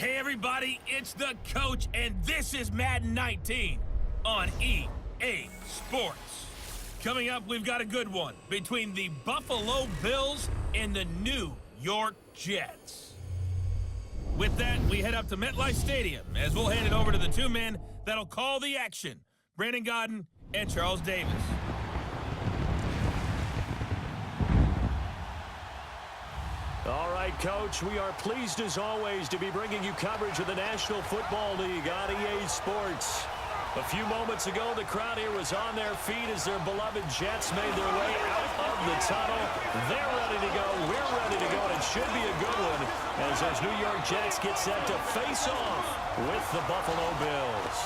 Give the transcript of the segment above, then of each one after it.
Hey everybody, it's the coach, and this is Madden 19 on EA Sports. Coming up, we've got a good one between the Buffalo Bills and the New York Jets. With that, we head up to MetLife Stadium as we'll hand it over to the two men that'll call the action, Brandon Gaudin and Charles Davis. All right, Coach, we are pleased as always to be bringing you coverage of the National Football League on EA Sports. A few moments ago, the crowd here was on their feet as their beloved Jets made their way out of the tunnel. They're ready to go. We're ready to go. It should be a good one as those New York Jets get set to face off with the Buffalo Bills.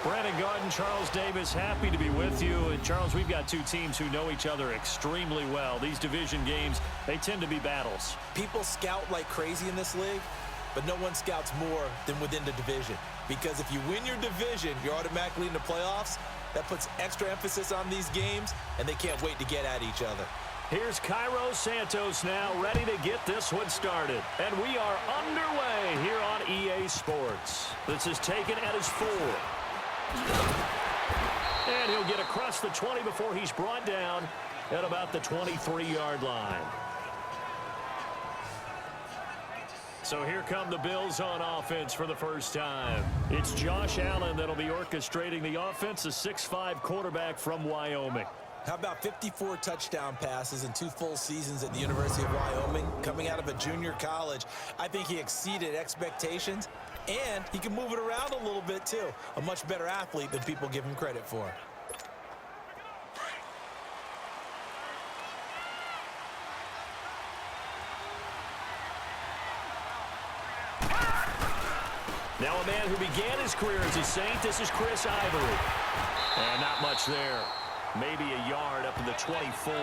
Brandon Gaudin, Charles Davis, happy to be with you. And Charles, we've got two teams who know each other extremely well. These division games, they tend to be battles. People scout like crazy in this league, but no one scouts more than within the division. Because if you win your division, you're automatically in the playoffs. That puts extra emphasis on these games, and they can't wait to get at each other. Here's Cairo Santos now, ready to get this one started. And we are underway here on EA Sports. This is taken at his 4. And he'll get across the 20 before he's brought down at about the 23-yard line. So here come the Bills on offense for the first time. It's Josh Allen that'll be orchestrating the offense, a 6'5" quarterback from Wyoming. How about 54 touchdown passes in 2 full seasons at the University of Wyoming? Coming out of a junior college, I think he exceeded expectations, and he can move it around a little bit too. A much better athlete than people give him credit for. Now a man who began his career as a Saint, this is Chris Ivory. And not much there. Maybe a yard up to the 24.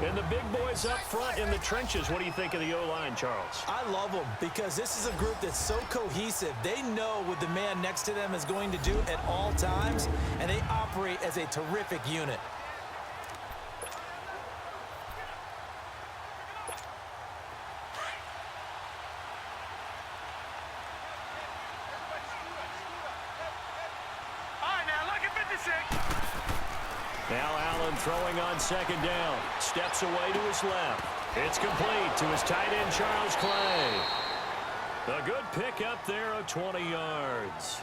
And the big boys up front in the trenches. What do you think of the O-line, Charles? I love them because this is a group that's so cohesive. They know what the man next to them is going to do at all times, and they operate as a terrific unit. Now Allen throwing on second down. Steps away to his left. It's complete to his tight end, Charles Clay. A good pick up there of 20 yards.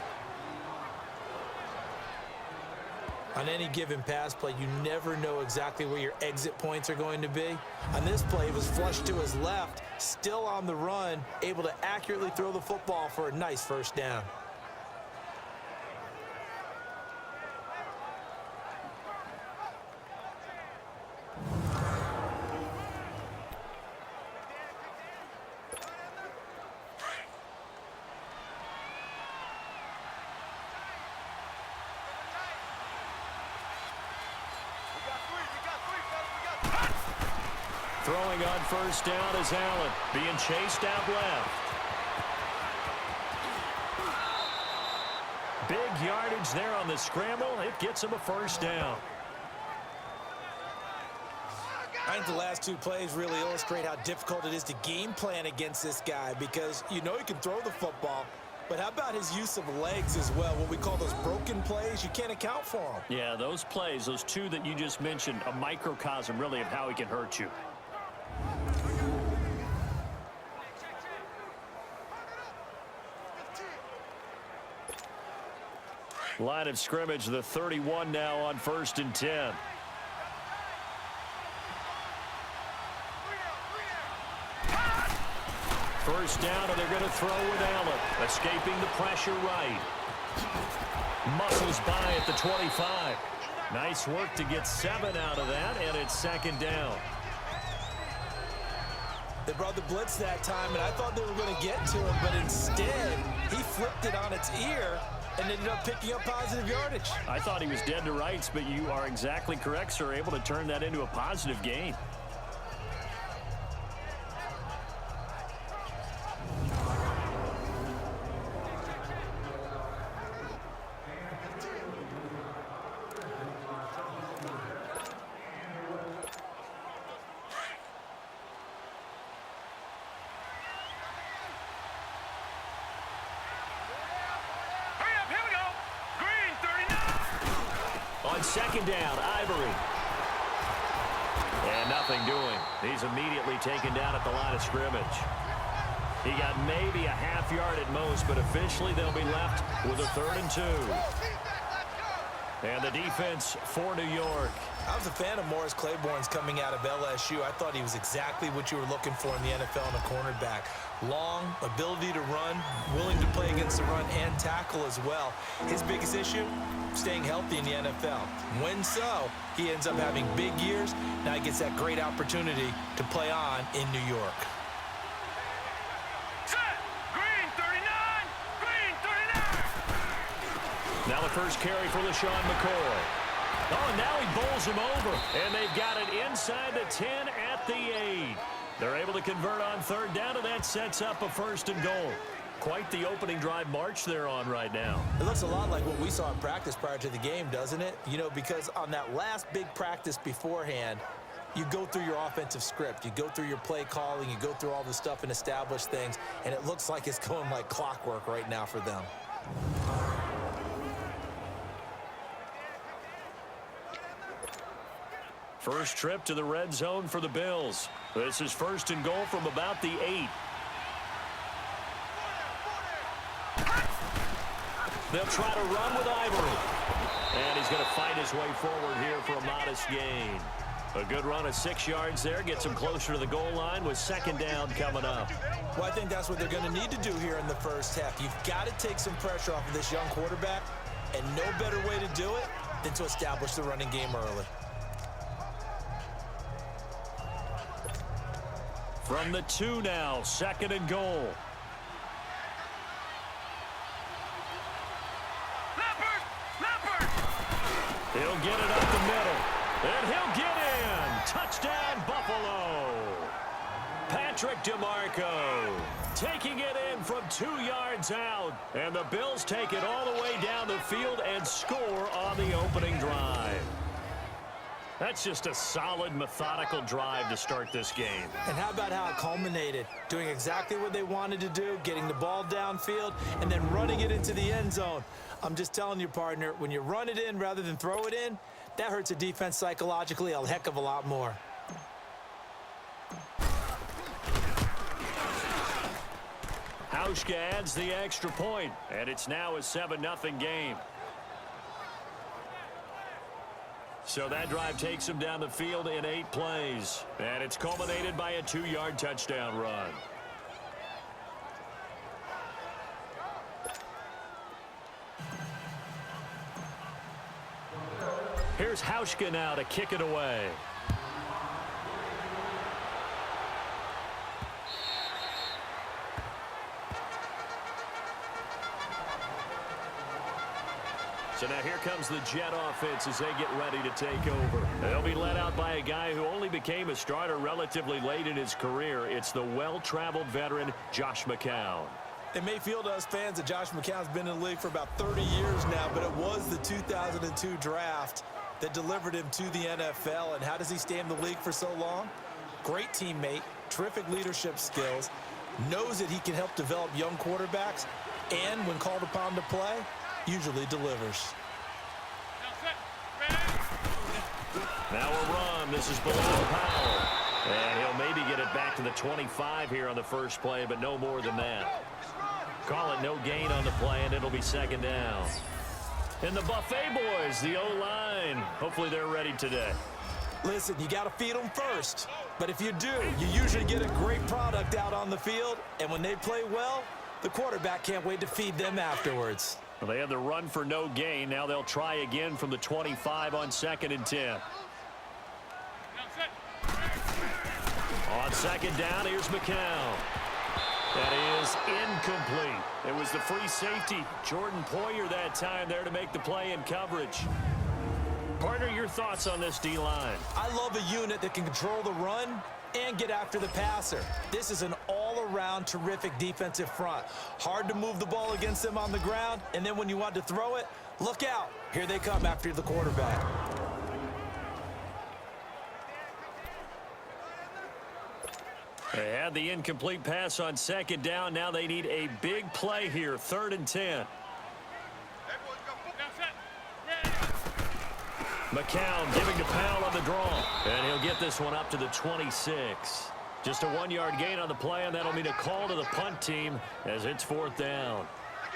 On any given pass play, you never know exactly where your exit points are going to be. On this play, it was flushed to his left, still on the run, able to accurately throw the football for a nice first down. Throwing on first down is Allen, being chased out left. Big yardage there on the scramble. It gets him a first down. I think the last 2 plays really illustrate how difficult it is to game plan against this guy because you know he can throw the football, but how about his use of legs as well? What we call those broken plays, you can't account for them. Yeah, those plays, those 2 that you just mentioned, a microcosm really of how he can hurt you. Line of scrimmage, the 31 now on 1st and 10. First down, and they're going to throw with Allen. Escaping the pressure right. Muscles by at the 25. Nice work to get 7 out of that, and it's 2nd down. They brought the blitz that time, and I thought they were going to get to him, but instead, he flipped it on its ear and ended up picking up positive yardage. I thought he was dead to rights, but you are exactly correct, sir. Able to turn that into a positive gain. second down, Ivory. And nothing doing. He's immediately taken down at the line of scrimmage. He got maybe a half yard at most, but officially they'll be left with a 3rd and 2. And the defense for New York. I was a fan of Morris Claiborne's coming out of LSU. I thought he was exactly what you were looking for in the NFL in a cornerback. Long, ability to run, willing to play against the run and tackle as well. His biggest issue, staying healthy in the NFL. When so, he ends up having big years. Now he gets that great opportunity to play on in New York. Now the first carry for LaShawn McCoy. Oh, and now he bowls him over. And they've got it inside the 10 at the 8. They're able to convert on 3rd down, and that sets up a 1st and goal. Quite the opening drive march they're on right now. It looks a lot like what we saw in practice prior to the game, doesn't it? You know, because on that last big practice beforehand, you go through your offensive script. You go through your play calling. You go through all the stuff and establish things. And it looks like it's going like clockwork right now for them. First trip to the red zone for the Bills. This is 1st and goal from about the 8. They'll try to run with Ivory. And he's going to fight his way forward here for a modest gain. A good run of 6 yards there. Gets him closer to the goal line with 2nd down coming up. Well, I think that's what they're going to need to do here in the first half. You've got to take some pressure off of this young quarterback. And no better way to do it than to establish the running game early. From the 2 now, 2nd and goal. He'll get it up the middle. And he'll get in. Touchdown, Buffalo. Patrick DeMarco taking it in from 2 yards out. And the Bills take it all the way down the field and score on the opening drive. That's just a solid, methodical drive to start this game. And how about how it culminated? Doing exactly what they wanted to do, getting the ball downfield, and then running it into the end zone. I'm just telling you, partner, when you run it in rather than throw it in, that hurts a defense psychologically a heck of a lot more. Hauschka adds the extra point, and it's now a 7-0 game. So that drive takes him down the field in 8 plays. And it's culminated by a 2-yard touchdown run. Here's Hauschka now to kick it away. So now here comes the Jet offense as they get ready to take over. They'll be led out by a guy who only became a starter relatively late in his career. It's the well-traveled veteran, Josh McCown. It may feel to us fans that Josh McCown's been in the league for about 30 years now, but it was the 2002 draft that delivered him to the NFL. And how does he stay in the league for so long? Great teammate, terrific leadership skills, knows that he can help develop young quarterbacks, and when called upon to play, usually delivers. Now a run. This is Bilal Powell. And he'll maybe get it back to the 25 here on the first play, but no more than that. Call it no gain on the play, and it'll be 2nd down. And the Buffet boys, the O-line, hopefully they're ready today. Listen, you got to feed them first. But if you do, you usually get a great product out on the field. And when they play well, the quarterback can't wait to feed them afterwards. Well, they had the run for no gain. Now they'll try again from the 25 on 2nd and 10. On 2nd down, here's McCown. That is incomplete. It was the free safety, Jordan Poyer, that time there to make the play in coverage. Partner, your thoughts on this D-line? I love a unit that can control the run and get after the passer. This is an all-around terrific defensive front. Hard to move the ball against them on the ground, and then when you want to throw it, look out. Here they come after the quarterback. They had the incomplete pass on 2nd down. Now they need a big play here, 3rd and 10. McCown giving to Powell on the draw. And he'll get this one up to the 26. Just a 1-yard gain on the play, and that'll mean a call to the punt team as it's 4th down.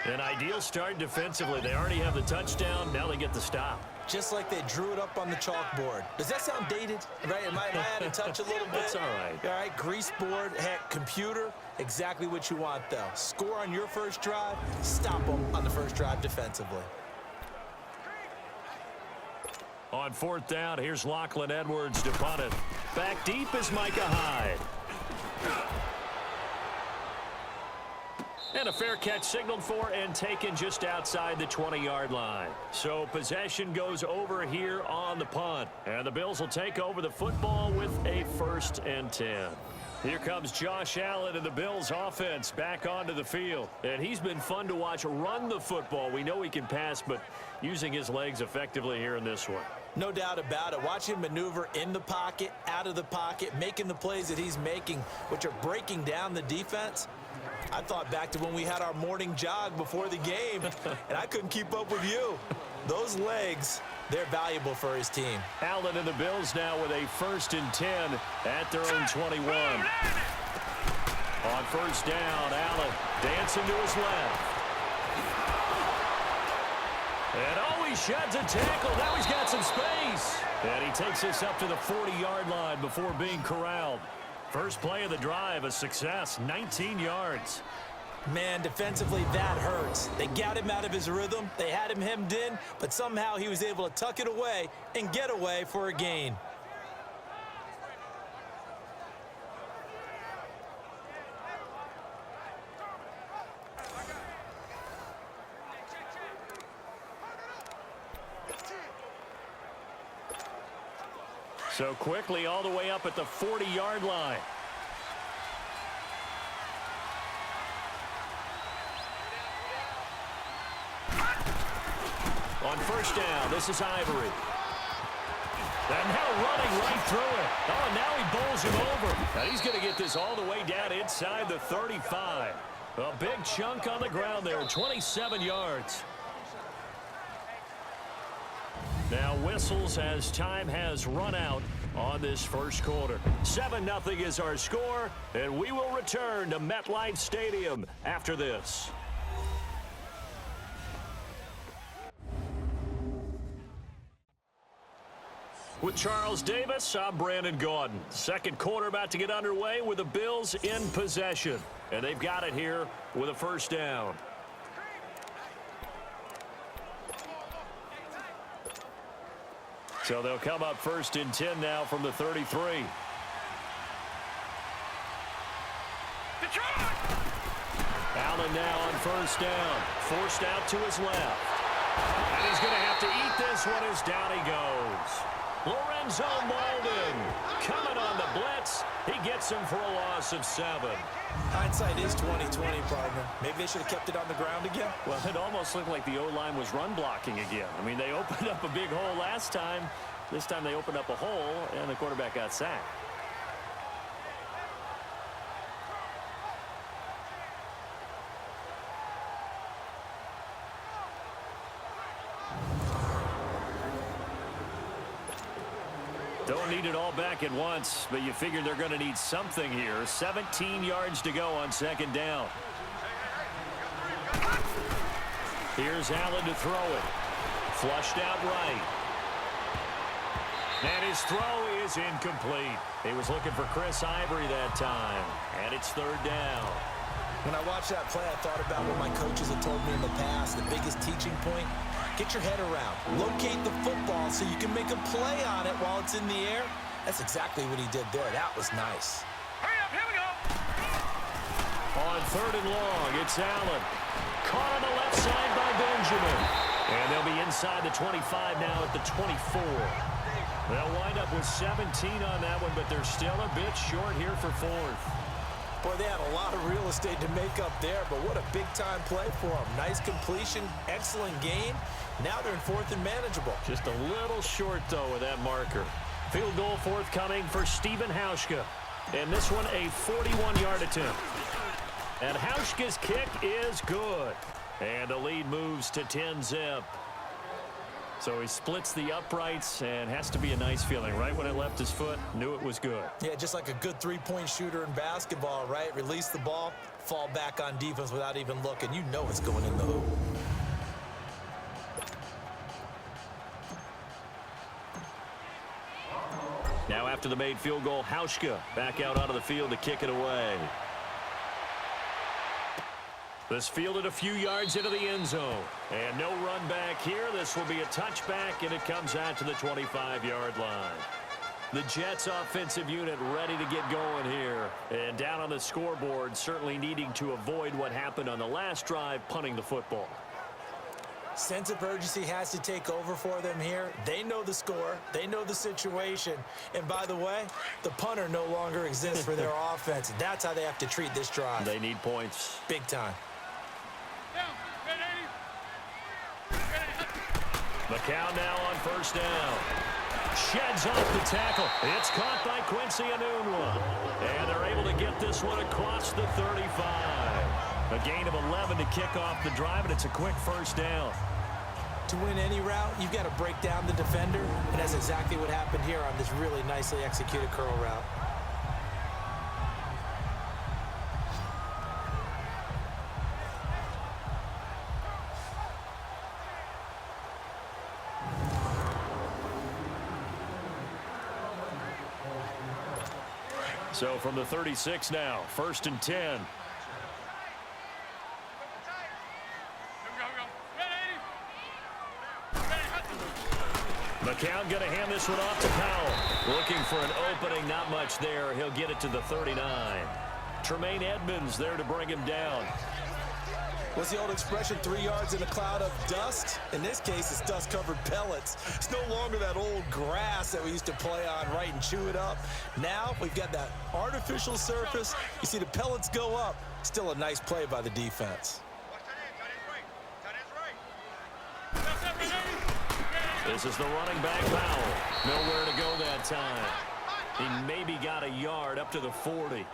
An ideal start defensively. They already have the touchdown. Now they get the stop. Just like they drew it up on the chalkboard. Does that sound dated? Right? Am I out of touch a little bit? That's all right. All right, grease board, heck, computer, exactly what you want, though. Score on your first drive, stop them on the first drive defensively. On 4th down, here's Lachlan Edwards to punt it. Back deep is Micah Hyde. And a fair catch signaled for and taken just outside the 20-yard line. So possession goes over here on the punt. And the Bills will take over the football with a 1st and 10. Here comes Josh Allen and the Bills offense back onto the field. And he's been fun to watch run the football. We know he can pass, but using his legs effectively here in this one. No doubt about it. Watch him maneuver in the pocket, out of the pocket, making the plays that he's making, which are breaking down the defense. I thought back to when we had our morning jog before the game, and I couldn't keep up with you. Those legs, they're valuable for his team. Allen and the Bills now with a 1st and 10 at their own 21. On 1st down, Allen dancing to his left. And oh, he sheds a tackle. Now he's got some space. And he takes this up to the 40-yard line before being corralled. First play of the drive, a success, 19 yards. Man, defensively, that hurts. They got him out of his rhythm. They had him hemmed in, but somehow he was able to tuck it away and get away for a gain. So quickly all the way up at the 40-yard line. On 1st down, this is Ivory. And now running right through it. Oh, and now he bowls him over. And he's going to get this all the way down inside the 35. A big chunk on the ground there, 27 yards. Now whistles as time has run out on this first quarter. 7-0 is our score, and we will return to MetLife Stadium after this. With Charles Davis, I'm Brandon Gaudin. Second quarter about to get underway with the Bills in possession. And they've got it here with a 1st down. So they'll come up 1st and 10 now from the 33. Allen now on 1st down. Forced out to his left. And he's going to have to eat this one as down he goes. Lorenzo Molden coming on the blitz. He gets him for a loss of 7. Hindsight is 20/20, partner. Maybe they should have kept it on the ground again. Well, it almost looked like the O-line was run blocking again. I mean, they opened up a big hole last time. This time they opened up a hole, and the quarterback got sacked. Don't need it all back at once, but you figure they're going to need something here. 17 yards to go on 2nd down. Here's Allen to throw it. Flushed out right. And his throw is incomplete. He was looking for Chris Ivory that time. And it's 3rd down. When I watched that play, I thought about what my coaches had told me in the past. The biggest teaching point, get your head around. Locate the football so you can make a play on it while it's in the air. That's exactly what he did there. That was nice. Hurry up, here we go. On 3rd and long, it's Allen. Caught on the left side by Benjamin. And they'll be inside the 25 now at the 24. They'll wind up with 17 on that one, but they're still a bit short here for 4th. Boy, they had a lot of real estate to make up there, but what a big-time play for them. Nice completion, excellent gain. Now they're in 4th and manageable. Just a little short, though, with that marker. Field goal forthcoming for Stephen Hauschka. And this one, a 41-yard attempt. And Hauschka's kick is good. And the lead moves to 10-zip. So he splits the uprights and has to be a nice feeling. Right when it left his foot, knew it was good. Yeah, just like a good three-point shooter in basketball, right? Release the ball, fall back on defense without even looking. You know it's going in the hoop. Now after the made field goal, Hauschka back out onto the field to kick it away. This fielded a few yards into the end zone. And no run back here. This will be a touchback, and it comes out to the 25-yard line. The Jets offensive unit ready to get going here. And down on the scoreboard, certainly needing to avoid what happened on the last drive, punting the football. Sense of urgency has to take over for them here. They know the score. They know the situation. And by the way, the punter no longer exists for their offense. That's how they have to treat this drive. They need points. Big time. McCown now on first down. Sheds off the tackle. It's caught by Quincy Enunwa. And they're able to get this one across the 35. A gain of 11 to kick off the drive, and it's a quick first down. To win any route, you've got to break down the defender, and that's exactly what happened here on this really nicely executed curl route. So from the 36 now, 1st and 10. McCown going to hand this one off to Powell. Looking for an opening, not much there. He'll get it to the 39. Tremaine Edmonds there to bring him down. What's the old expression, 3 yards in a cloud of dust? In this case, it's dust-covered pellets. It's no longer that old grass that we used to play on, right, and chew it up. Now we've got that artificial surface. You see the pellets go up. Still a nice play by the defense. This is the running back, Powell. Nowhere to go that time. He maybe got a yard up to the 40.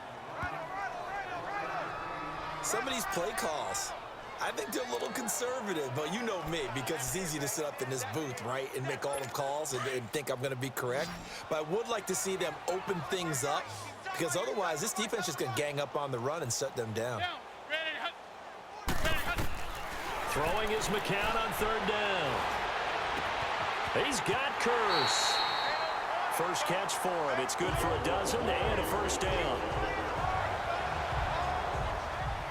Some of these play calls, I think they're a little conservative, but you know me, because it's easy to sit up in this booth, right, and make all the calls and think I'm going to be correct. But I would like to see them open things up, because otherwise this defense is going to gang up on the run and shut them down. Throwing is McCown on 3rd down. He's got Curse. First catch for him. It's good for a dozen and a first down.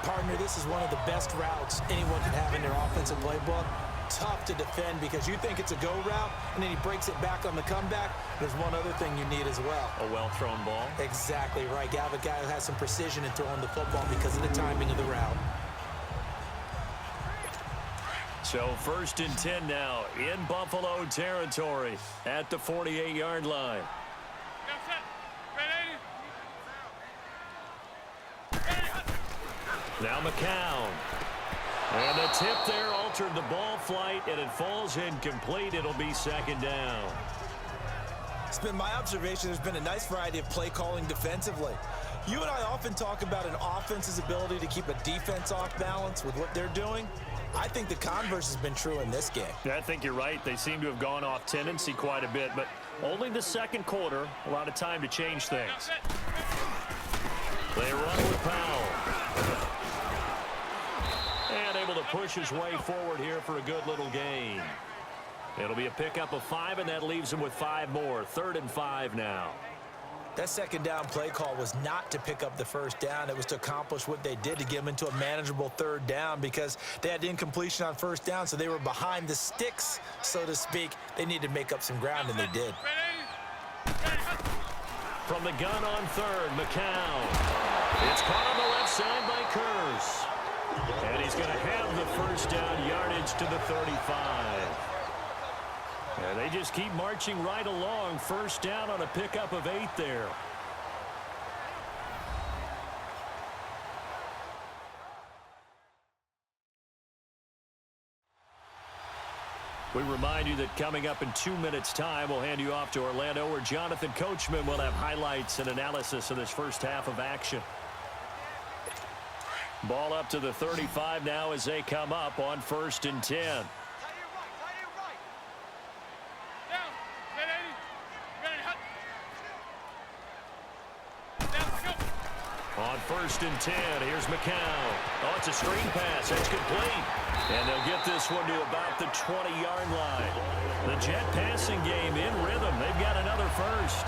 Partner, this is one of the best routes anyone can have in their offensive playbook. Tough to defend because you think it's a go route, and then he breaks it back on the comeback. There's one other thing you need as well. A well-thrown ball. Exactly right. You have a guy who has some precision in throwing the football because of the timing of the route. So 1st and 10 now in Buffalo territory at the 48-yard line. Now McCown. And the tip there altered the ball flight, and it falls incomplete. It'll be 2nd down. It's been my observation there's been a nice variety of play calling defensively. You and I often talk about an offense's ability to keep a defense off balance with what they're doing. I think the converse has been true in this game. I think you're right. They seem to have gone off tendency quite a bit, but only the 2nd quarter, a lot of time to change things. They run with Powell. And able to push his way forward here for a good little gain. It'll be a pickup of 5, and that leaves him with 5 more. 3rd and 5 now. That 2nd down play call was not to pick up the 1st down. It was to accomplish what they did to get them into a manageable 3rd down because they had incompletion on 1st down, so they were behind the sticks, so to speak. They needed to make up some ground, and they did. From the gun on 3rd, McCown. It's caught on the left side by Curse. And he's going to have the 1st down yardage to the 35. And they just keep marching right along. 1st down on a pickup of 8 there. We remind you that coming up in 2 minutes' time, we'll hand you off to Orlando, where Jonathan Coachman will have highlights and analysis of this first half of action. Ball up to the 35 now as they come up on 1st and 10. first and 10. Here's McCown. Oh, it's a screen pass. That's complete. And they'll get this one to about the 20-yard line. The Jet passing game in rhythm. They've got another first.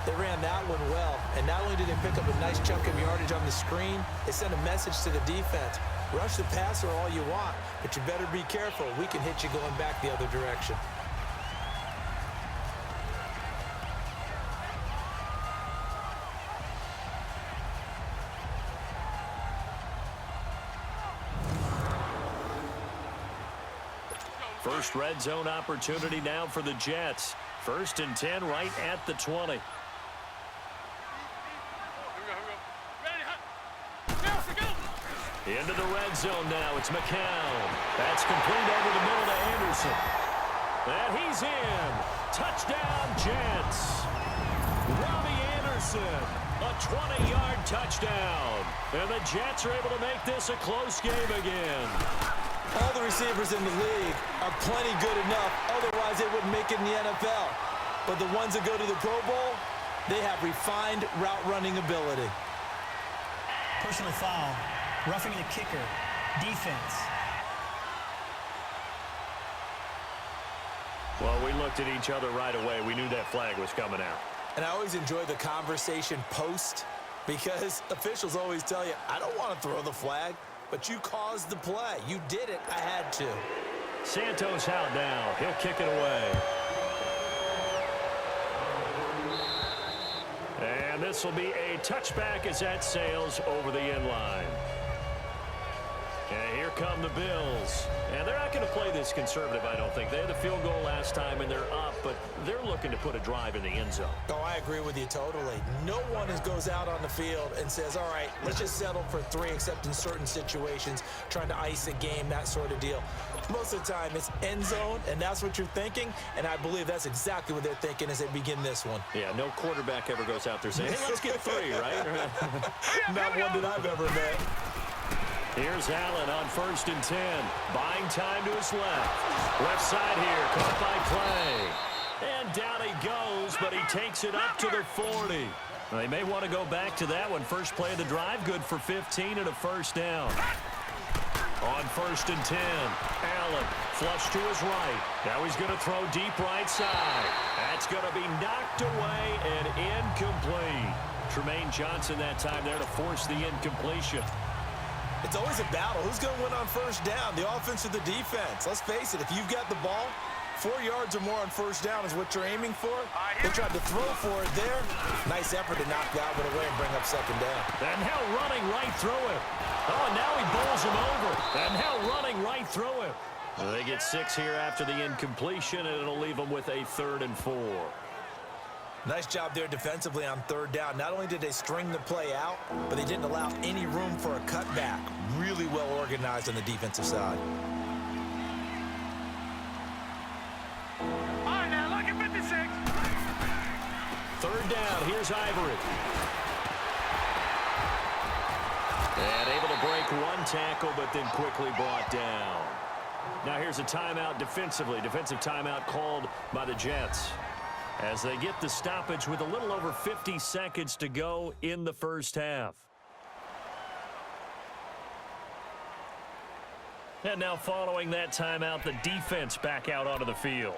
They ran that one well, and not only did they pick up a nice chunk of yardage on the screen, they sent a message to the defense. Rush the passer all you want, but you better be careful. We can hit you going back the other direction. First red zone opportunity now for the Jets. First and 10 right at the 20. Into the red zone now. It's McCown. That's complete over the middle to Anderson. And he's in. Touchdown, Jets. Robbie Anderson. A 20-yard touchdown. And the Jets are able to make this a close game again. All the receivers in the league are plenty good enough. Otherwise, they wouldn't make it in the NFL. But the ones that go to the Pro Bowl, they have refined route running ability. Personal foul. Roughing the kicker. Defense. Well, we looked at each other right away. We knew that flag was coming out. And I always enjoy the conversation post because officials always tell you, I don't want to throw the flag, but you caused the play. You did it. I had to. Santos out now. He'll kick it away. And this will be a touchback as that sails over the end line. And here come the Bills. And they're not going to play this conservative, I don't think. They had the field goal last time, and they're up, but they're looking to put a drive in the end zone. Oh, I agree with you totally. No one goes out on the field and says, all right, let's just settle for 3, except in certain situations, trying to ice a game, that sort of deal. Most of the time, it's end zone, and that's what you're thinking, and I believe that's exactly what they're thinking as they begin this one. Yeah, no quarterback ever goes out there saying, hey, let's get 3, right? Not one that I've ever met. Here's Allen on first and 10. Buying time to his left. Left side here, caught by Clay. And down he goes, but he takes it up to the 40. Well, they may want to go back to that one. First play of the drive, good for 15 and a first down. On first and 10, Allen flush to his right. Now he's going to throw deep right side. That's going to be knocked away and incomplete. Tremaine Johnson that time there to force the incompletion. It's always a battle. Who's going to win on first down, the offense or the defense? Let's face it, if you've got the ball, 4 yards or more on first down is what you're aiming for. They tried to throw for it there. Nice effort to knock that one away and bring up second down. And now running right through it. Oh, now he bowls him over. And now running right through it. Well, they get 6 here after the incompletion, and it'll leave them with a 3rd and 4. Nice job there defensively on third down. Not only did they string the play out, but they didn't allow any room for a cutback. Really well organized on the defensive side. All right, now look at 56. 3rd down. Here's Ivory. And able to break one tackle, but then quickly brought down. Now here's a timeout defensively. Defensive timeout called by the Jets, as they get the stoppage with a little over 50 seconds to go in the first half. And now following that timeout, the defense back out onto the field.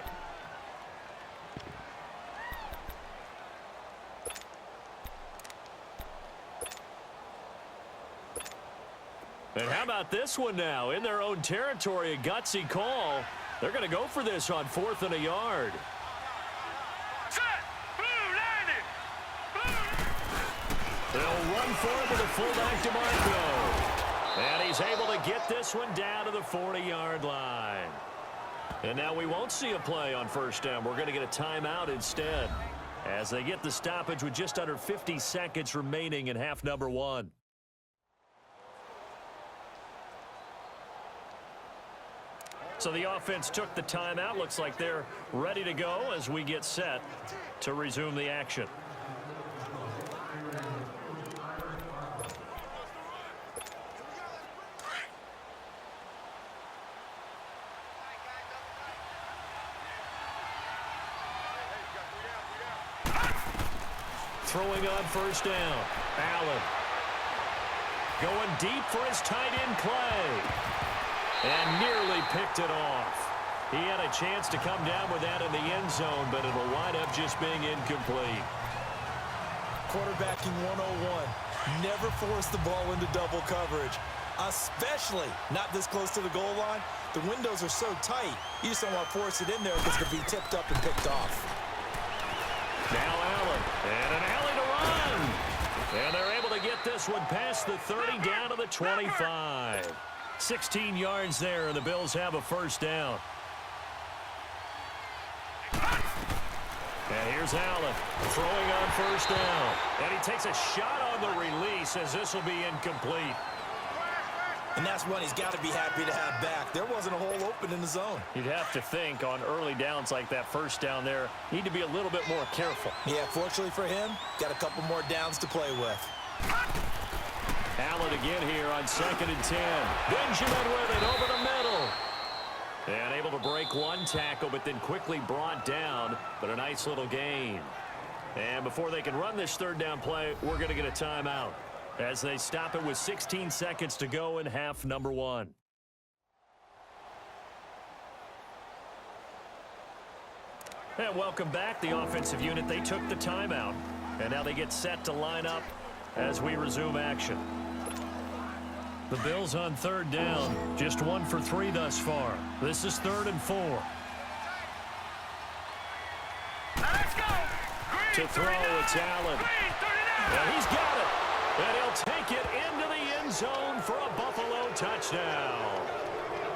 And how about this one now? In their own territory, a gutsy call. They're going to go for this on 4th and a yard. They'll run forward with a fullback DeMarco. And he's able to get this one down to the 40-yard line. And now we won't see a play on first down. We're going to get a timeout instead, as they get the stoppage with just under 50 seconds remaining in half number 1. So the offense took the timeout. Looks like they're ready to go as we get set to resume the action. Throwing on first down, Allen. Going deep for his tight end play. And nearly picked it off. He had a chance to come down with that in the end zone, but it'll wind up just being incomplete. Quarterbacking 101. Never force the ball into double coverage, especially not this close to the goal line. The windows are so tight, you just don't want to force it in there because it could be tipped up and picked off. Now Allen, and an alley to run. And they're able to get this one past the 30 down to the 25. 16 yards there, and the Bills have a first down. And here's Allen throwing on first down. And he takes a shot on the release as this will be incomplete. And that's one he's got to be happy to have back. There wasn't a hole open in the zone. You'd have to think on early downs like that first down there, need to be a little bit more careful. Yeah, fortunately for him, got a couple more downs to play with. Allen again here on 2nd and 10. Benjamin with it over the middle. And able to break one tackle, but then quickly brought down. But a nice little gain. And before they can run this third down play, we're going to get a timeout as they stop it with 16 seconds to go in half number 1. And welcome back. The offensive unit, they took the timeout. And now they get set to line up as we resume action. The Bills on third down, just 1 for 3 thus far. This is 3rd and 4. Let's go. To throw, it's Allen. And he's got it. And he'll take it into the end zone for a Buffalo touchdown.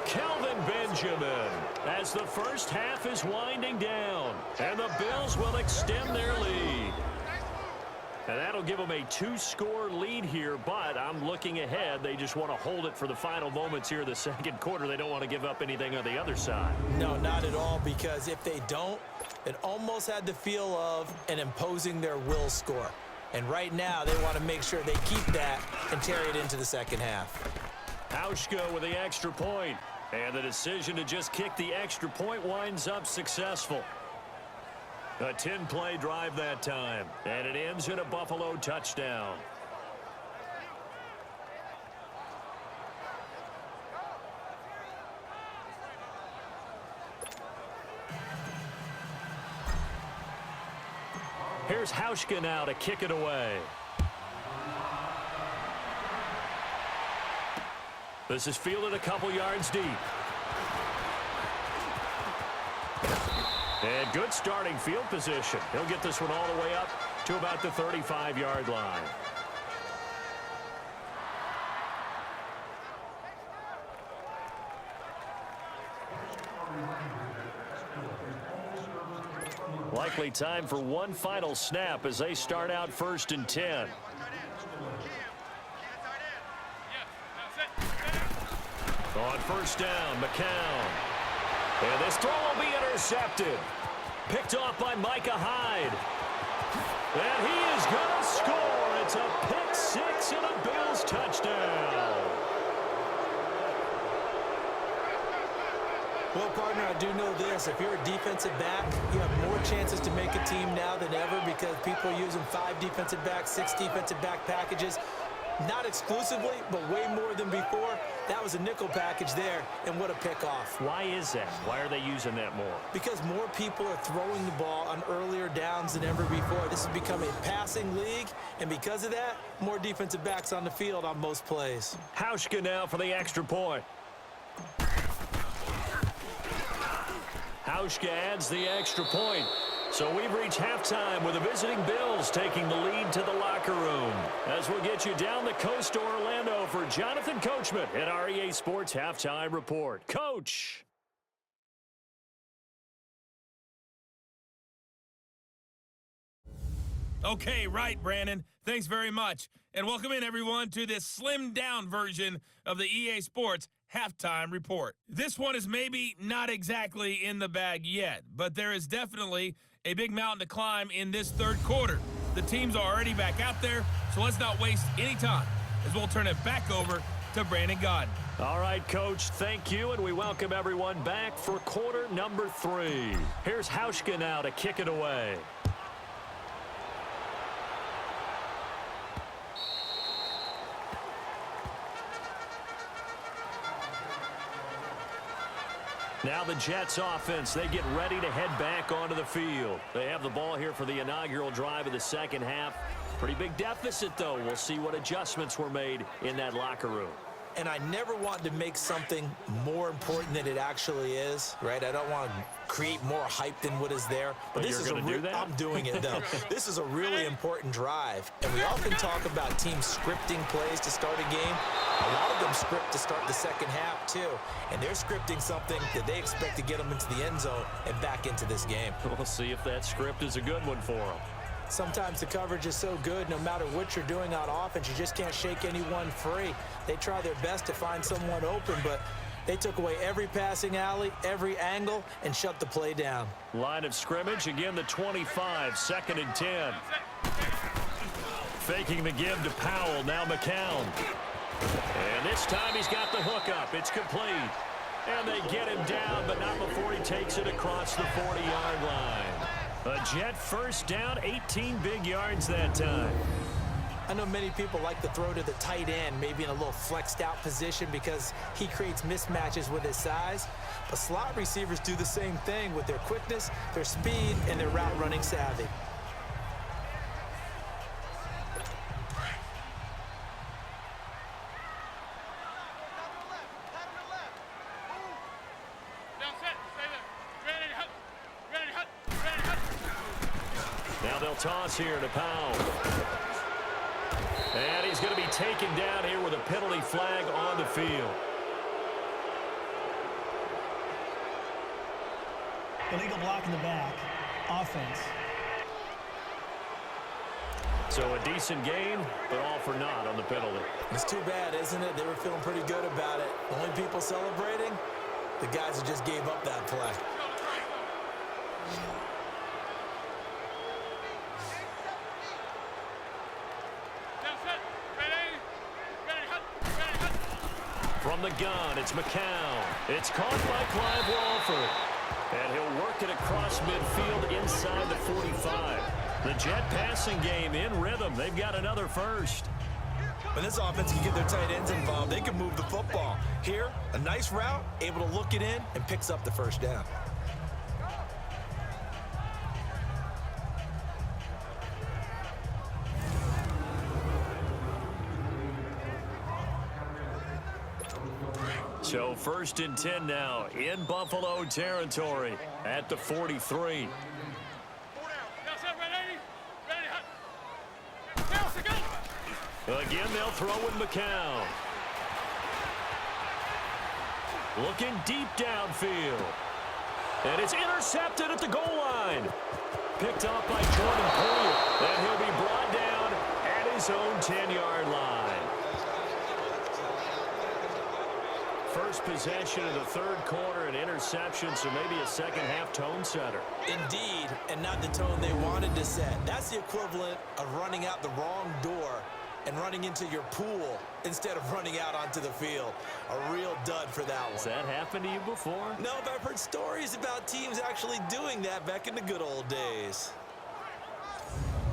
Kelvin Benjamin, as the first half is winding down. And the Bills will extend their lead. And that'll give them a 2-score lead here, but I'm looking ahead. They just want to hold it for the final moments here of the second quarter. They don't want to give up anything on the other side. No, not at all, because if they don't, it almost had the feel of an imposing their will score. And right now, they want to make sure they keep that and carry it into the second half. Hauschka with the extra point. And the decision to just kick the extra point winds up successful. A 10-play drive that time, and it ends in a Buffalo touchdown. Here's Hauschka now to kick it away. This is fielded a couple yards deep. And good starting field position. He'll get this one all the way up to about the 35-yard line. Likely time for one final snap as they start out 1st and 10. On first down, McCown. And this throw will be intercepted. Picked off by Micah Hyde. And he is going to score. It's a pick six and a Bills touchdown. Well, partner, I do know this. If you're a defensive back, you have more chances to make a team now than ever because people are using 5 defensive backs, 6 defensive back packages. Not exclusively, but way more than before. That was a nickel package there, and what a pickoff. Why is that? Why are they using that more? Because more people are throwing the ball on earlier downs than ever before. This has become a passing league, and because of that, more defensive backs on the field on most plays. Hauschka now for the extra point. Hauschka adds the extra point. So we've reached halftime with the visiting Bills taking the lead to the locker room. As we'll get you down the coast to Orlando for Jonathan Coachman at REA Sports Halftime Report. Coach. Okay, right, Brandon. Thanks very much. And welcome in, everyone, to this slimmed-down version of the EA Sports Halftime Report. This one is maybe not exactly in the bag yet, but there is definitely a big mountain to climb in this third quarter. The teams are already back out there, so let's not waste any time as we'll turn it back over to Brandon Gaudin. All right, Coach, thank you, and we welcome everyone back for quarter number 3. Here's Hauschka now to kick it away. Now the Jets offense, they get ready to head back onto the field. They have the ball here for the inaugural drive of the second half. Pretty big deficit, though. We'll see what adjustments were made in that locker room. And I never want to make something more important than it actually is, right? I don't want to create more hype than what is there. But this is you're going to do that? I'm doing it, though. This is a really important drive. And we often talk about teams scripting plays to start a game. A lot of them script to start the second half, too. And they're scripting something that they expect to get them into the end zone and back into this game. We'll see if that script is a good one for them. Sometimes the coverage is so good, no matter what you're doing on offense, you just can't shake anyone free. They try their best to find someone open, but they took away every passing alley, every angle, and shut the play down. Line of scrimmage, again the 25, 2nd and 10. Faking the give to Powell, now McCown. And this time he's got the hook up. It's complete. And they get him down, but not before he takes it across the 40-yard line. A Jet first down, 18 big yards that time. I know many people like to throw to the tight end, maybe in a little flexed out position because he creates mismatches with his size. But slot receivers do the same thing with their quickness, their speed, and their route running savvy. Now they'll toss here to Powell. And he's going to be taken down here with a penalty flag on the field. Illegal block in the back. Offense. So a decent game, but all for naught on the penalty. It's too bad, isn't it? They were feeling pretty good about it. The only people celebrating, the guys who just gave up that play. From the gun, it's McCown. It's caught by Clive Walford. And he'll work it across midfield inside the 45. The Jet passing game in rhythm. They've got another first. When this offense can get their tight ends involved, they can move the football. Here, a nice route, able to look it in, and picks up the first down. So 1st and 10 now in Buffalo territory at the 43. Again, they'll throw in McCown. Looking deep downfield. And it's intercepted at the goal line. Picked off by Jordan Poole. And he'll be brought down at his own 10-yard line. First possession of the third quarter, an interception, so maybe a second-half tone setter. Indeed, and not the tone they wanted to set. That's the equivalent of running out the wrong door and running into your pool instead of running out onto the field. A real dud for that one. Has that happened to you before? No, but I've heard stories about teams actually doing that back in the good old days.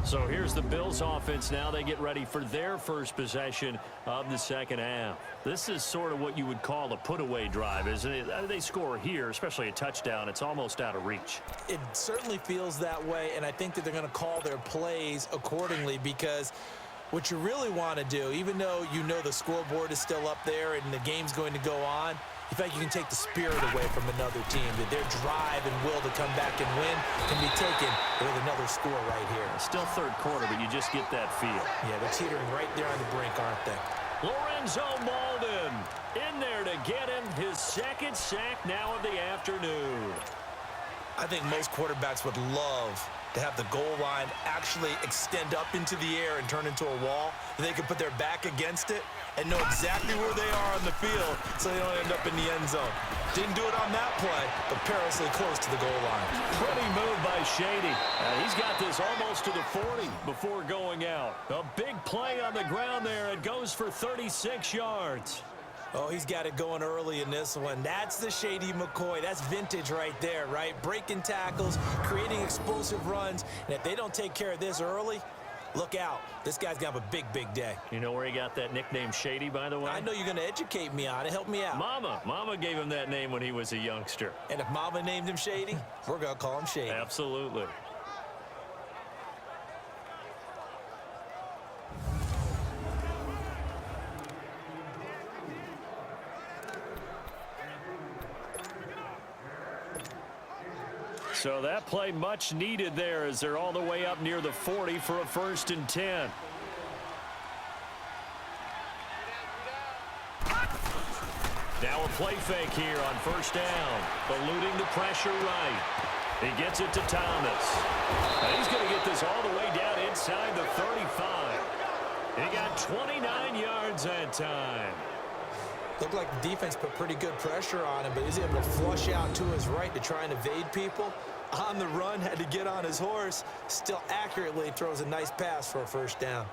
So here's the Bills offense now. They get ready for their first possession of the second half. This is sort of what you would call a put-away drive, isn't it? They score here, especially a touchdown. It's almost out of reach. It certainly feels that way, and I think that they're going to call their plays accordingly because what you really want to do, even though you know the scoreboard is still up there and the game's going to go on, in fact, you can take the spirit away from another team, that their drive and will to come back and win can be taken with another score right here. Still third quarter, but you just get that feel. Yeah, they're teetering right there on the brink, aren't they? Lorenzo Malden in there to get him his second sack now of the afternoon. I think most quarterbacks would love to have the goal line actually extend up into the air and turn into a wall, and they can put their back against it and know exactly where they are on the field so they don't end up in the end zone. Didn't do it on that play, but perilously close to the goal line. Pretty move by Shady. He's got this almost to the 40 before going out. A big play on the ground there. It goes for 36 yards. Oh, he's got it going early in this one. That's the Shady McCoy. That's vintage right there, right? Breaking tackles, creating explosive runs. And if they don't take care of this early, Look out. This guy's going to have a big, big day. You know where he got that nickname Shady, by the way? I know you're going to educate me on it. Help me out. Mama gave him that name when he was a youngster. And if Mama named him Shady, we're going to call him Shady. Absolutely. So that play much needed there as they're all the way up near the 40 for a 1st and 10. Now a play fake here on 1st down. Eluding the pressure right. He gets it to Thomas. And he's going to get this all the way down inside the 35. He got 29 yards that time. Looked like the defense put pretty good pressure on him, but he's able to flush out to his right to try and evade people. On the run, had to get on his horse. Still accurately throws a nice pass for a 1st down.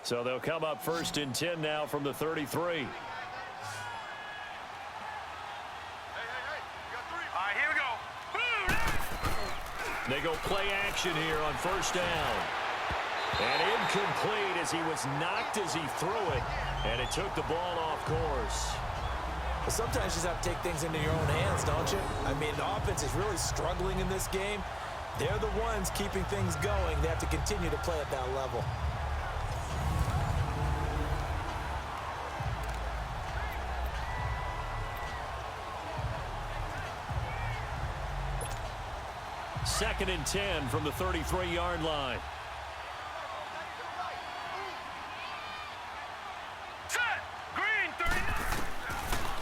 So they'll come up 1st and 10 now from the 33. They go play action here on 1st down. And incomplete as he was knocked as he threw it. And it took the ball off course. But sometimes you just have to take things into your own hands, don't you? I mean, the offense is really struggling in this game. They're the ones keeping things going. They have to continue to play at that level. Second and 10 from the 33-yard line.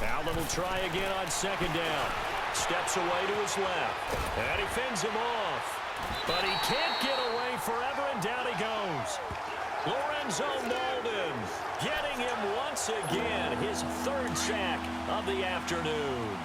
Allen will try again on 2nd down. Steps away to his left. And he fends him off. But he can't get away forever, and down he goes. Lorenzo Molden getting him once again, his 3rd sack of the afternoon.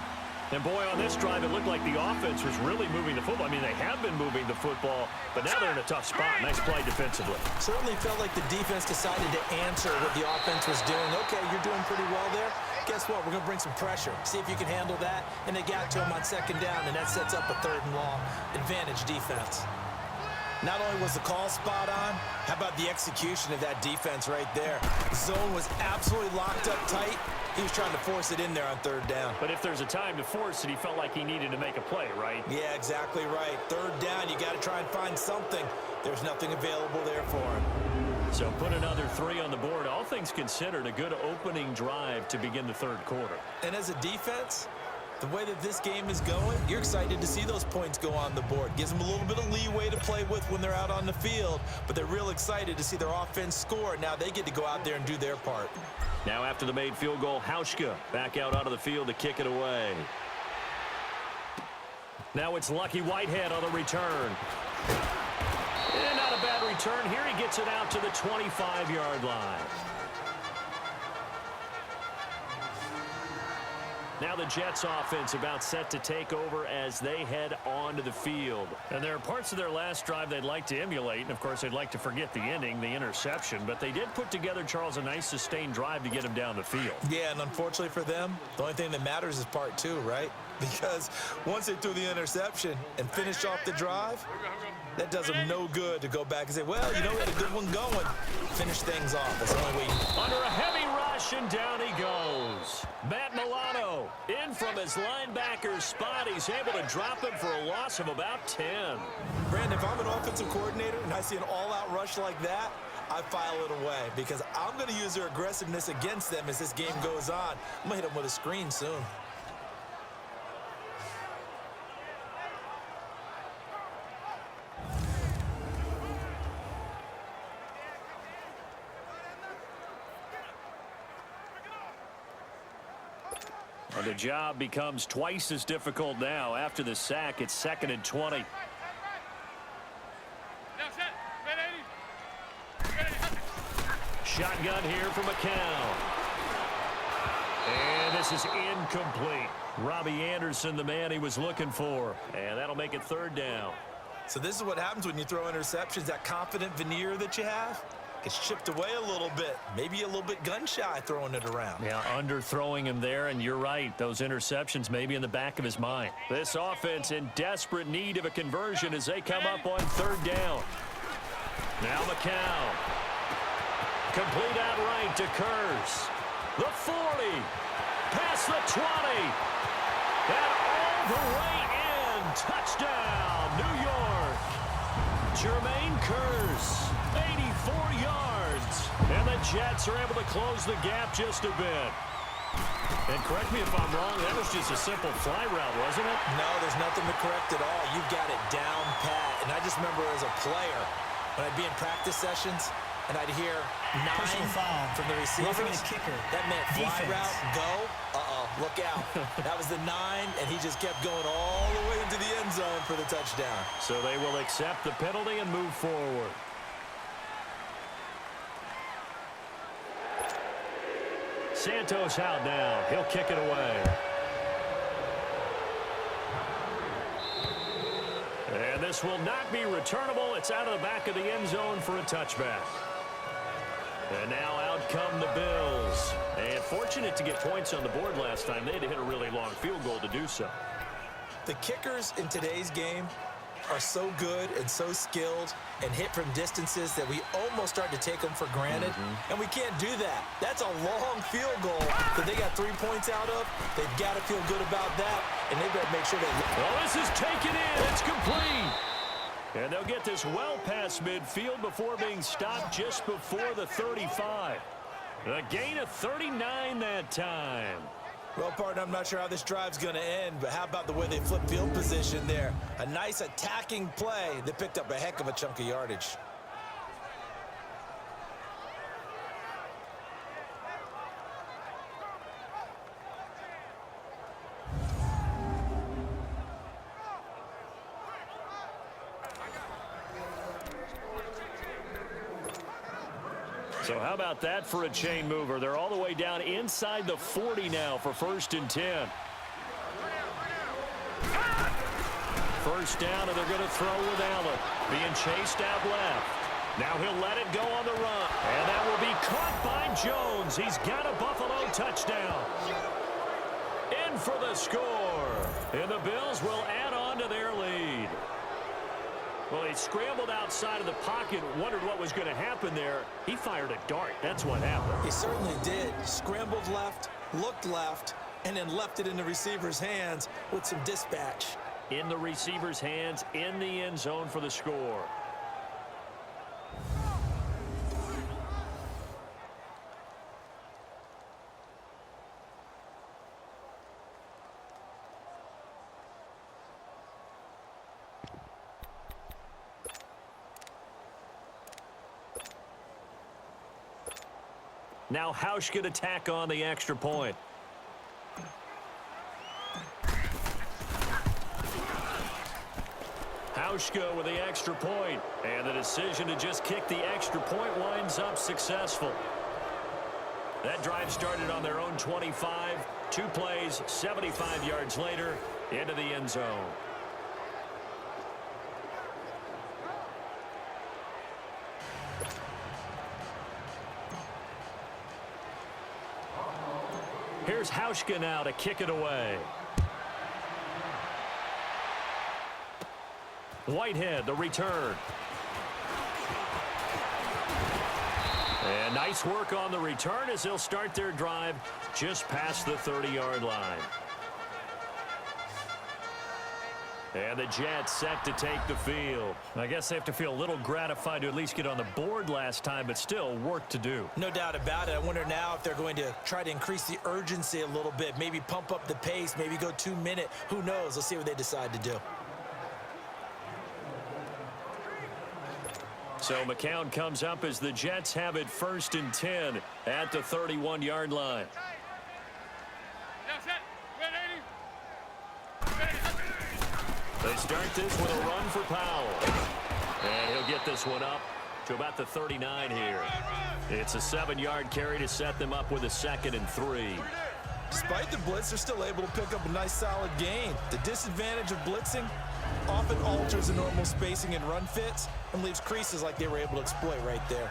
And boy, on this drive, it looked like the offense was really moving the football. I mean, they have been moving the football, but now they're in a tough spot. Nice play defensively. Certainly felt like the defense decided to answer what the offense was doing. Okay, you're doing pretty well there. Guess what? We're going to bring some pressure. See if you can handle that. And they got to him on 2nd down, and that sets up a 3rd and long. Advantage defense. Not only was the call spot on, how about the execution of that defense right there? The zone was absolutely locked up tight. He was trying to force it in there on 3rd down. But if there's a time to force it, he felt like he needed to make a play, right? Yeah, exactly right. 3rd down, you got to try and find something. There's nothing available there for him. So put another 3 on the board. All things considered, a good opening drive to begin the 3rd quarter. And as a defense, the way that this game is going, you're excited to see those points go on the board. Gives them a little bit of leeway to play with when they're out on the field, but they're real excited to see their offense score. Now they get to go out there and do their part. Now after the made field goal, Hauschka back out onto the field to kick it away. Now it's Lucky Whitehead on the return. And not a bad return. Here he gets it out to the 25-yard line. Now the Jets offense about set to take over as they head onto the field. And there are parts of their last drive they'd like to emulate. And, of course, they'd like to forget the ending, the interception. But they did put together, Charles, a nice sustained drive to get him down the field. Yeah, and unfortunately for them, the only thing that matters is part 2, right? Because once they threw the interception and finished off the drive, that does them no good to go back and say, well, you know, we had a good one going. Finish things off. That's the only way. Under a heavy rush, and down he goes. Matt Milano in from his linebacker's spot. He's able to drop him for a loss of about 10. Brandon, if I'm an offensive coordinator and I see an all-out rush like that, I file it away because I'm going to use their aggressiveness against them as this game goes on. I'm going to hit them with a screen soon. And the job becomes twice as difficult now. After the sack, it's 2nd and 20. Shotgun here for McCown. And this is incomplete. Robbie Anderson, the man he was looking for. And that'll make it third down. So this is what happens when you throw interceptions. That confident veneer that you have gets chipped away a little bit. Maybe a little bit gun-shy throwing it around. Yeah, underthrowing him there, and you're right. Those interceptions may be in the back of his mind. This offense in desperate need of a conversion as they come up on third down. Now McCown. Complete outright to Kurz. The 40. Past the 20. And all the way in. Touchdown, New York. Jermaine Kurz, 84 yards. And the Jets are able to close the gap just a bit. And correct me if I'm wrong, that was just a simple fly route, wasn't it? No, there's nothing to correct at all. You've got it down pat. And I just remember as a player, when I'd be in practice sessions, and I'd hear 9 from the receivers. Kicker. That meant fly route, go. Look out. That was the 9, and he just kept going all the way into the end zone for the touchdown. So they will accept the penalty and move forward. Santos out now. He'll kick it away. And this will not be returnable. It's out of the back of the end zone for a touchback. And now out come the Bills. And fortunate to get points on the board last time. They had to hit a really long field goal to do so. The kickers in today's game are so good and so skilled and hit from distances that we almost start to take them for granted. And we can't do that. That's a long field goal that they got 3 points out of. They've got to feel good about that, and they better make sure they... Well, this is taken in. It's complete. And they'll get this well past midfield before being stopped just before the 35. A gain of 39 that time. Well, partner, I'm not sure how this drive's going to end, but how about the way they flip field position there? A nice attacking play that picked up a heck of a chunk of yardage. So how about that for a chain mover? They're all the way down inside the 40 now for 1st and 10. First down, and they're going to throw with Allen. Being chased out left. Now he'll let it go on the run. And that will be caught by Jones. He's got a Buffalo touchdown. In for the score. And the Bills will add on to their lead. Well, he scrambled outside of the pocket, wondered what was going to happen there. He fired a dart. That's what happened. He certainly did. Scrambled left, looked left, and then left it in the receiver's hands with some dispatch. In the receiver's hands, in the end zone for the score. Now Hauschka to tack on the extra point. Hauschka with the extra point. And the decision to just kick the extra point winds up successful. That drive started on their own 25. 2 plays, 75 yards later, into the end zone. Here's Hauschka now to kick it away. Whitehead, the return. And nice work on the return as they'll start their drive just past the 30-yard line. And the Jets set to take the field. I guess they have to feel a little gratified to at least get on the board last time, but still work to do. No doubt about it. I wonder now if they're going to try to increase the urgency a little bit, maybe pump up the pace, maybe go 2-minute. Who knows? Let's see what they decide to do. So McCown comes up as the Jets have it 1st and 10 at the 31-yard line. They start this with a run for Powell. And he'll get this one up to about the 39 here. It's a 7-yard carry to set them up with a 2nd and 3. Despite the blitz, they're still able to pick up a nice solid gain. The disadvantage of blitzing often alters the normal spacing and run fits and leaves creases like they were able to exploit right there.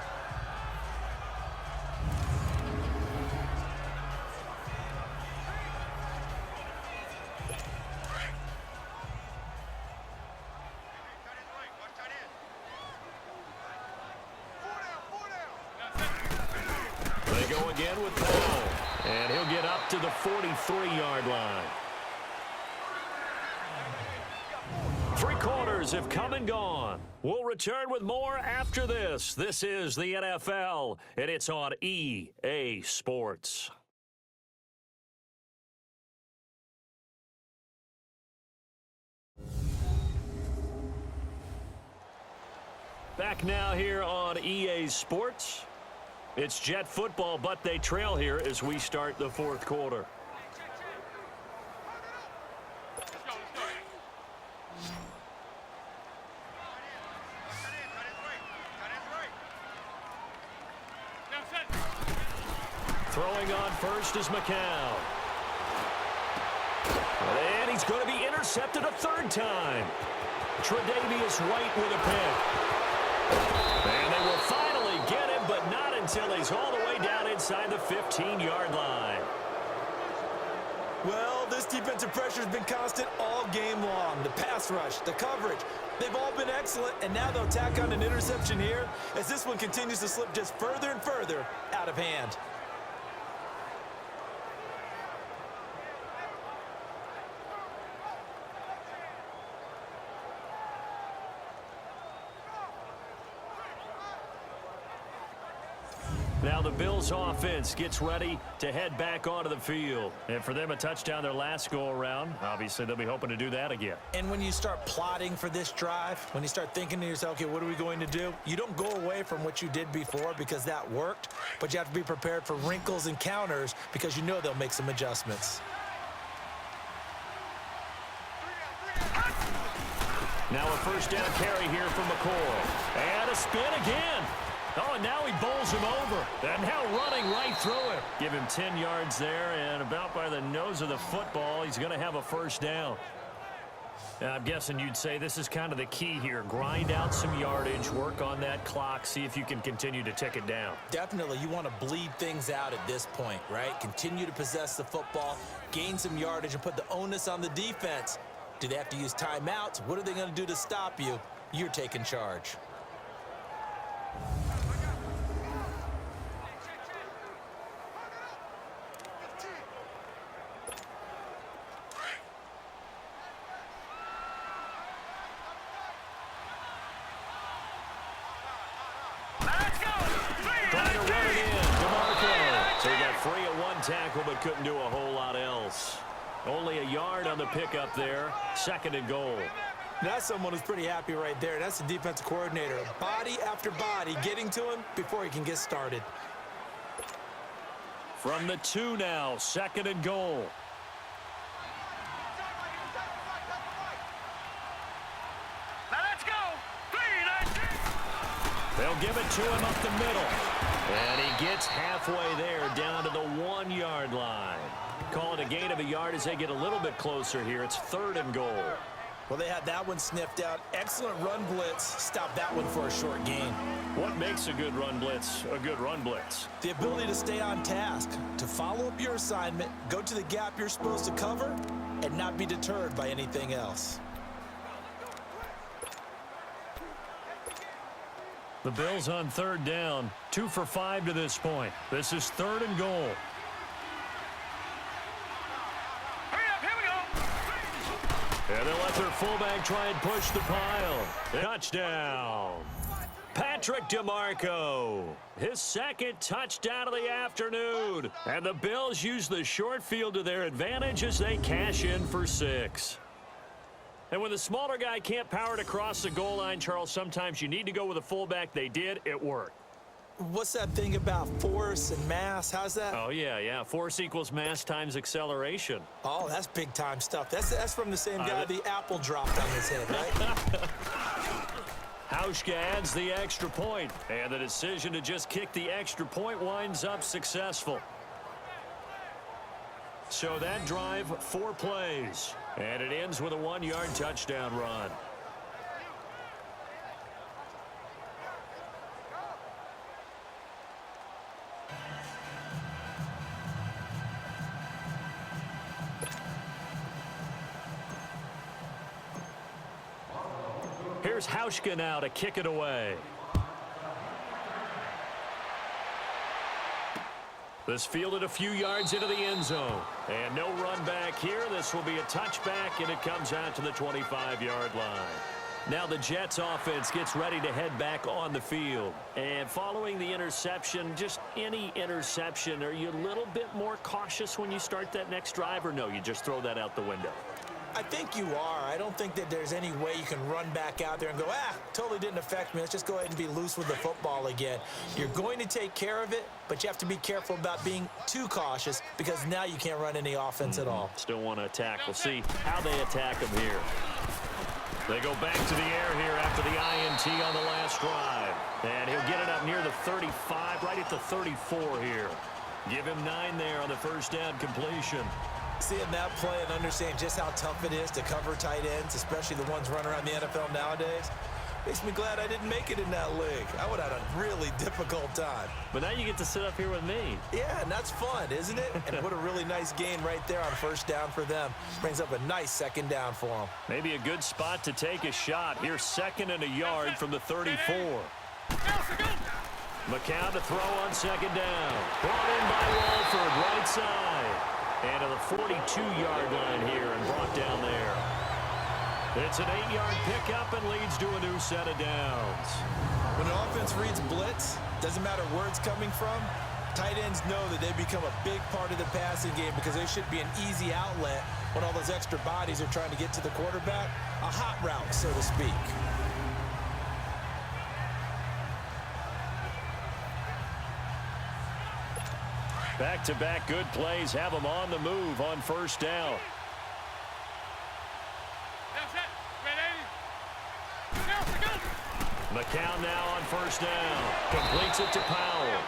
They go again with Powell, and he'll get up to the 43-yard line. 3 quarters have come and gone. We'll return with more after this. This is the NFL, and it's on EA Sports. Back now here on EA Sports. It's Jet football, but they trail here as we start the 4th quarter. Throwing on first is McCown. And he's going to be intercepted a 3rd time. Tre'Davious White with a pick. And they will finally get him, but not until he's all the way down inside the 15-yard line. Well, this defensive pressure has been constant all game long. The pass rush, the coverage, they've all been excellent, and now they'll tack on an interception here as this one continues to slip just further and further out of hand. Now the Bills offense gets ready to head back onto the field. And for them, a touchdown their last go-around. Obviously, they'll be hoping to do that again. And when you start plotting for this drive, when you start thinking to yourself, okay, what are we going to do? You don't go away from what you did before because that worked, but you have to be prepared for wrinkles and counters because you know they'll make some adjustments. Now a first down carry here from McCoy. And a spin again. Oh, and now he bowls him over. And now running right through him. Give him 10 yards there, and about by the nose of the football, he's going to have a first down. Now, I'm guessing you'd say this is kind of the key here. Grind out some yardage, work on that clock, see if you can continue to tick it down. Definitely, you want to bleed things out at this point, right? Continue to possess the football, gain some yardage, and put the onus on the defense. Do they have to use timeouts? What are they going to do to stop you? You're taking charge. Tackle, but couldn't do a whole lot else. Only a yard on the pickup there. 2nd and goal. That's someone who's pretty happy right there. That's the defensive coordinator. Body after body getting to him before he can get started. From the 2 now, 2nd and goal. Now let's go. They'll give it to him up the middle. And he gets halfway there down to the 1-yard line. Call it a gain of a yard as they get a little bit closer here. It's 3rd and goal. Well, they had that one sniffed out. Excellent run blitz. Stop that one for a short gain. What makes a good run blitz a good run blitz? The ability to stay on task, to follow up your assignment, go to the gap you're supposed to cover, and not be deterred by anything else. The Bills on 3rd down, 2 for 5 to this point. This is 3rd and goal. Hurry up, here we go. And they'll let their fullback try and push the pile. Touchdown. Patrick DeMarco, his 2nd touchdown of the afternoon. And the Bills use the short field to their advantage as they cash in for 6. And when the smaller guy can't power it across the goal line, Charles, sometimes you need to go with a fullback. They did. It worked. What's that thing about force and mass? How's that? Oh, yeah. Force equals mass times acceleration. Oh, that's big-time stuff. That's from the same guy the apple dropped on his head, right? Hauschka adds the extra point, and the decision to just kick the extra point winds up successful. So that drive, 4 plays. And it ends with a 1-yard touchdown run. Here's Hauschka now to kick it away. This fielded a few yards into the end zone. And no run back here. This will be a touchback, and it comes out to the 25-yard line. Now the Jets offense gets ready to head back on the field. And following the interception, just any interception, are you a little bit more cautious when you start that next drive, or no, you just throw that out the window? I think you are. I don't think that there's any way you can run back out there and go, totally didn't affect me. Let's just go ahead and be loose with the football again. You're going to take care of it, but you have to be careful about being too cautious because now you can't run any offense at all. Still want to attack. We'll see how they attack them here. They go back to the air here after the INT on the last drive. And he'll get it up near the 35, right at the 34 here. Give him 9 there on the first down completion. Seeing that play and understand just how tough it is to cover tight ends, especially the ones running around the NFL nowadays, makes me glad I didn't make it in that league. I would have had a really difficult time. But now you get to sit up here with me. Yeah, and that's fun, isn't it? And what a really nice gain right there on first down for them. Brings up a nice second down for them. Maybe a good spot to take a shot. Here's 2nd and a yard from the 34. McCown to throw on 2nd down. Brought in by Walford, right side. And to the 42-yard line here and brought down there. It's an 8-yard pickup and leads to a new set of downs. When an offense reads blitz, doesn't matter where it's coming from, tight ends know that they become a big part of the passing game because they should be an easy outlet when all those extra bodies are trying to get to the quarterback. A hot route, so to speak. Back-to-back good plays have them on the move on first down. McCown now on first down. Completes it to Powell.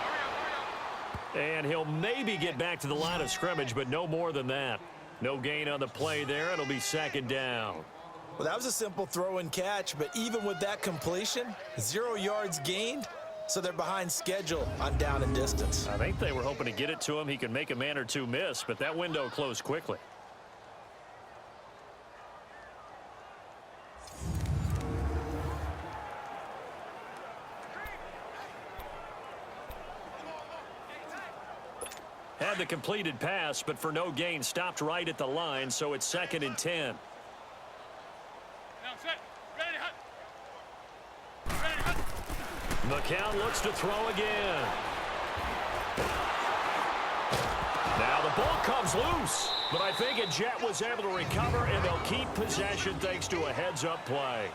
And he'll maybe get back to the line of scrimmage, but no more than that. No gain on the play there. It'll be 2nd down. Well, that was a simple throw and catch, but even with that completion, 0 yards gained. So they're behind schedule on down and distance. I think they were hoping to get it to him. He could make a man or two miss, but that window closed quickly. Had the completed pass, but for no gain, stopped right at the line, so it's 2nd and 10. McCown looks to throw again. Now the ball comes loose, but I think a Jet was able to recover, and they'll keep possession thanks to a heads-up play.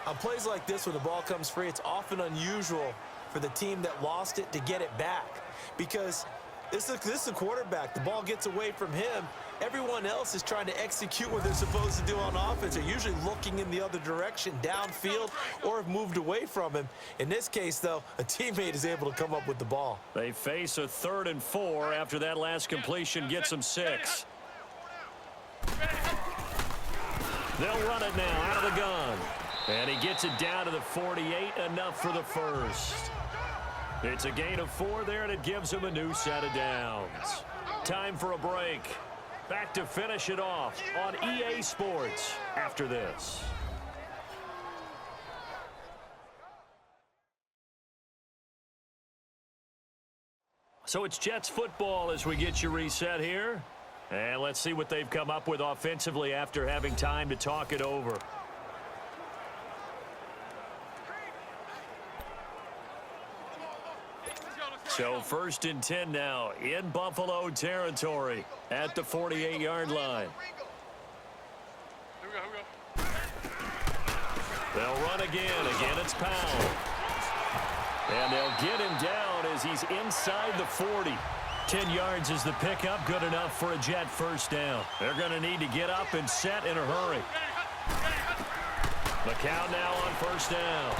On plays like this, when the ball comes free, it's often unusual for the team that lost it to get it back because this is a quarterback. The ball gets away from him. Everyone else is trying to execute what they're supposed to do on offense. They're usually looking in the other direction, downfield, or have moved away from him. In this case, though, a teammate is able to come up with the ball. They face a 3rd and 4 after that last completion gets them 6. They'll run it now out of the gun. And he gets it down to the 48, enough for the first. It's a gain of 4 there, and it gives him a new set of downs. Time for a break. Back to finish it off on EA Sports after this. So it's Jets football as we get you reset here. And let's see what they've come up with offensively after having time to talk it over. So 1st and 10 now in Buffalo territory at the 48-yard line. They'll run again. Again, it's Powell. And they'll get him down as he's inside the 40. 10 yards is the pickup. Good enough for a Jet first down. They're going to need to get up and set in a hurry. McCown now on first down.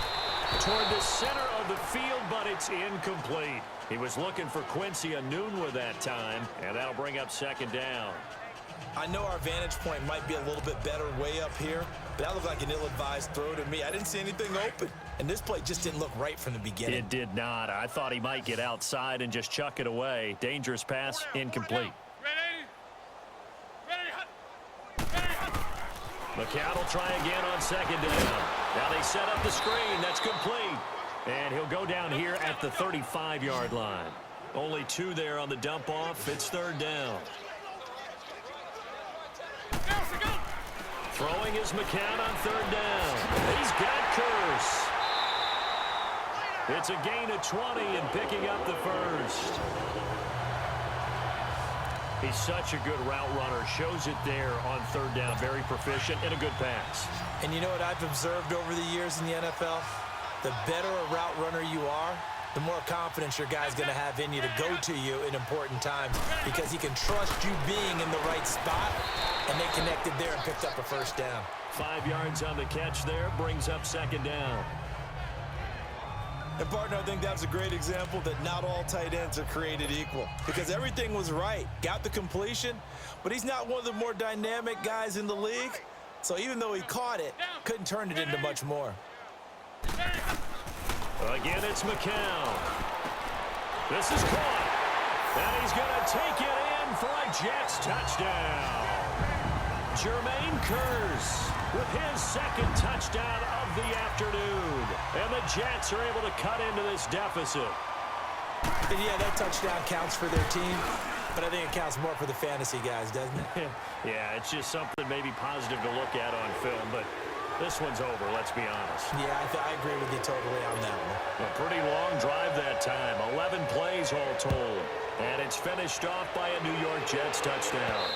toward the center of the field, but it's incomplete. He was looking for Quincy Enunwa that time, and that'll bring up second down. I know our vantage point might be a little bit better way up here, but that looked like an ill-advised throw to me. I didn't see anything open, and this play just didn't look right from the beginning. It did not. I thought he might get outside and just chuck it away. Dangerous pass, incomplete. McCown will try again on second down. Now they set up the screen. That's complete. And he'll go down here at the 35-yard line. Only 2 there on the dump-off. It's third down. Throwing is McCown on third down. He's got Curse. It's a gain of 20 and picking up the first. He's such a good route runner. Shows it there on third down. Very proficient and a good pass. And you know what I've observed over the years in the NFL? The better a route runner you are, the more confidence your guy's going to have in you to go to you in important times because he can trust you being in the right spot, and they connected there and picked up a first down. 5 yards on the catch there, brings up second down. And, partner, I think that's a great example that not all tight ends are created equal because everything was right. Got the completion, but he's not one of the more dynamic guys in the league. So even though he caught it, couldn't turn it into much more. Again, it's McCown. This is caught. And he's going to take it in for a Jets touchdown. Jermaine Kearse with his second touchdown of the afternoon. And the Jets are able to cut into this deficit. And yeah, that touchdown counts for their team, but I think it counts more for the fantasy guys, doesn't it? Yeah, it's just something maybe positive to look at on film, but this one's over, let's be honest. Yeah, I agree with you totally on that one. A pretty long drive that time. 11 plays all told. And it's finished off by a New York Jets touchdown.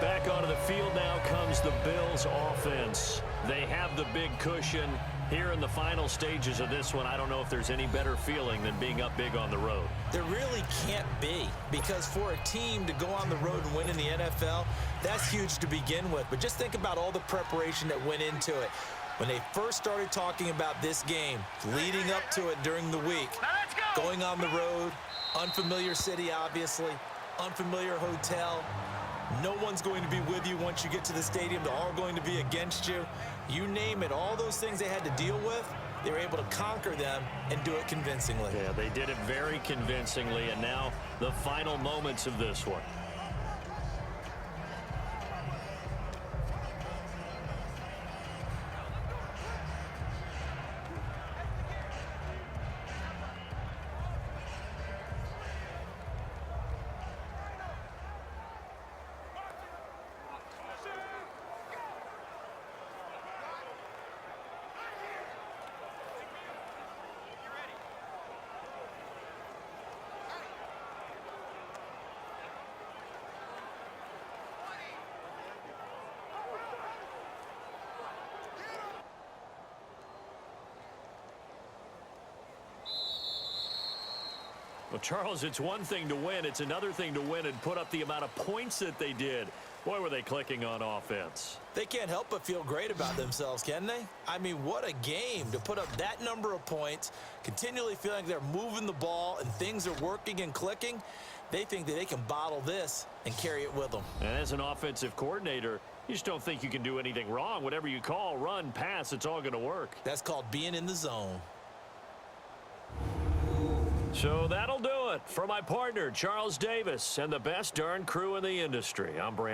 Back onto the field now comes the Bills offense. They have the big cushion. Here in the final stages of this one, I don't know if there's any better feeling than being up big on the road. There really can't be, because for a team to go on the road and win in the NFL, that's huge to begin with. But just think about all the preparation that went into it. When they first started talking about this game, leading up to it during the week, going on the road, unfamiliar city, obviously, unfamiliar hotel. No one's going to be with you once you get to the stadium. They're all going to be against you. You name it, all those things they had to deal with, they were able to conquer them and do it convincingly. Yeah, they did it very convincingly, and now the final moments of this one. Well, Charles, it's one thing to win. It's another thing to win and put up the amount of points that they did. Boy, were they clicking on offense. They can't help but feel great about themselves, can they? I mean, what a game to put up that number of points, continually feeling like they're moving the ball and things are working and clicking. They think that they can bottle this and carry it with them. And as an offensive coordinator, you just don't think you can do anything wrong. Whatever you call, run, pass, it's all going to work. That's called being in the zone. So that'll do it for my partner, Charles Davis, and the best darn crew in the industry. I'm Brandon.